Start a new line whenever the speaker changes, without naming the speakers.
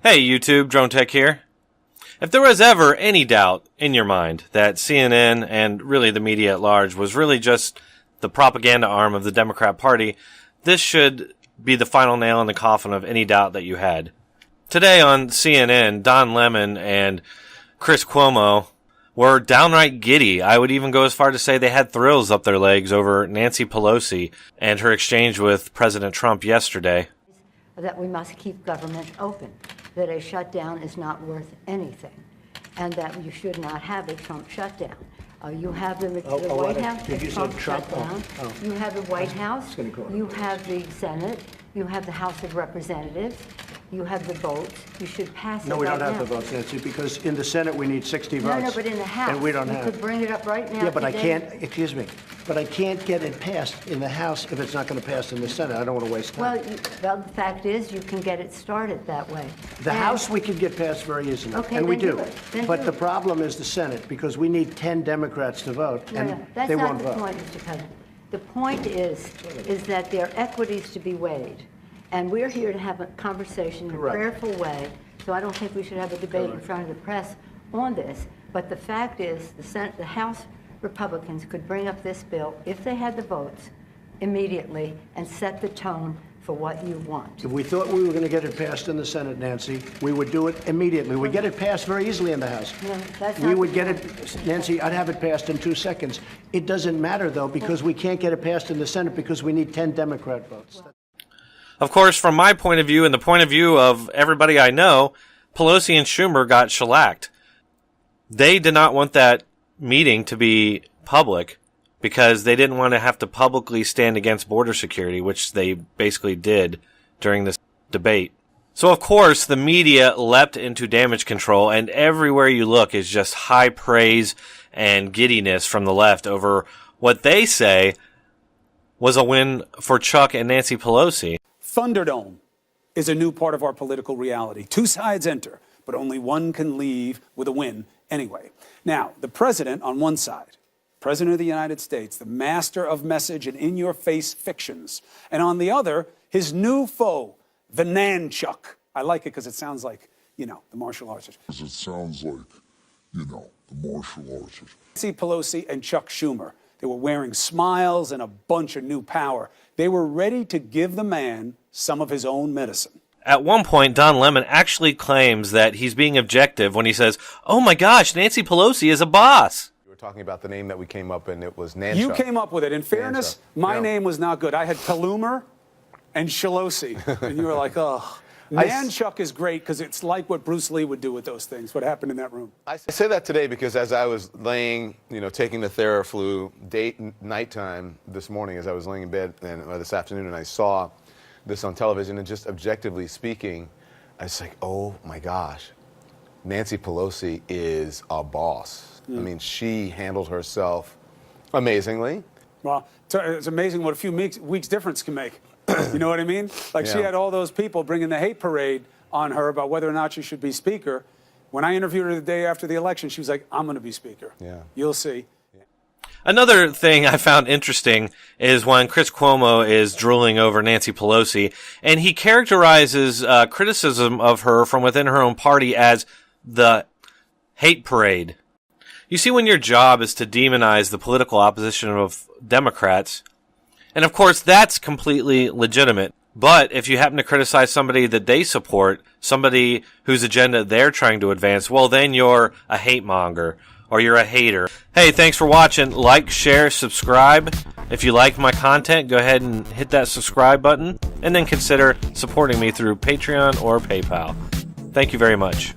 Hey YouTube, Drone Tech here. If there was ever any doubt in your mind that CNN and really the media at large was really just the propaganda arm of the Democrat Party, this should be the final nail in the coffin of any doubt that you had. Today on CNN, Don Lemon and Chris Cuomo were downright giddy. I would even go as far to say they had thrills up their legs over Nancy Pelosi and her exchange with President Trump yesterday.
That we must keep government open, that a shutdown is not worth anything, and that you should not have a Trump shutdown. You have the White House, the Trump shutdown. You have the White House, you have the Senate, you have the House of Representatives, you have the votes. You should pass it right now.
No, we don't have the votes, Nancy, because in the Senate we need 60 votes.
No, but in the House,
and we don't have.
You could bring it up right now.
Yeah, but
today.
I can't, excuse me, but I can't get it passed in the House if it's not going to pass in the Senate. I don't want to waste time.
Well, the fact is you can get it started that way.
The House we could get passed very easily,
okay,
and we do.
But
the problem is the Senate, because we need 10 Democrats to vote, and they won't vote.
That's not the point, Mr. President. The point is that there are equities to be weighed. And we're here to have a conversation in a prayerful way, so I don't think we should have a debate in front of the press on this. But the fact is, the House Republicans could bring up this bill, if they had the votes, immediately and set the tone for what you want.
If we thought we were going to get it passed in the Senate, Nancy, we would do it immediately. We'd get it passed very easily in the House.
No, that's
we
not
would get it, Nancy, I'd have it passed in 2 seconds. It doesn't matter, though, because we can't get it passed in the Senate because we need 10 Democrat votes.
Of course, from my point of view and the point of view of everybody I know, Pelosi and Schumer got shellacked. They did not want that meeting to be public because they didn't want to have to publicly stand against border security, which they basically did during this debate. So, of course, the media leapt into damage control, and everywhere you look is just high praise and giddiness from the left over what they say was a win for Chuck and Nancy Pelosi.
Thunderdome is a new part of our political reality. Two sides enter, but only one can leave with a win anyway. Now, the president on one side, President of the United States, the master of message and in-your-face fictions, and on the other, his new foe, the Nanchuck. I like it because it sounds like, the martial arts.
It sounds like, the martial arts.
Nancy Pelosi and Chuck Schumer. They were wearing smiles and a bunch of new power. They were ready to give the man some of his own medicine.
At one point, Don Lemon actually claims that he's being objective when he says, "Oh my gosh, Nancy Pelosi is a boss."
We were talking about the name that we came up and it was Nanchuck.
You came up with it. In fairness, my name was not good. I had Pelumer and Pelosi, and you were like, oh. Nanchuck is great because it's like what Bruce Lee would do with those things, what happened in that room.
I say that today because as I was laying, taking the Theraflu nighttime this morning, as I was laying in bed or this afternoon, and I saw this on television, and just objectively speaking, I was like, oh my gosh, Nancy Pelosi is a boss. I mean, she handled herself amazingly.
Well, it's amazing what a few weeks difference can make. You know what I mean? Like, she had all those people bringing the hate parade on her about whether or not she should be speaker. When I interviewed her the day after the election, she was like, I'm going to be speaker. Yeah. You'll see.
Another thing I found interesting is when Chris Cuomo is drooling over Nancy Pelosi, and he characterizes criticism of her from within her own party as the hate parade. You see, when your job is to demonize the political opposition of Democrats, and of course that's completely legitimate, but if you happen to criticize somebody that they support, somebody whose agenda they're trying to advance, well, then you're a hate monger. Or you're a hater. Hey, thanks for watching. Like, share, subscribe. If you like my content, go ahead and hit that subscribe button, and then consider supporting me through Patreon or PayPal. Thank you very much.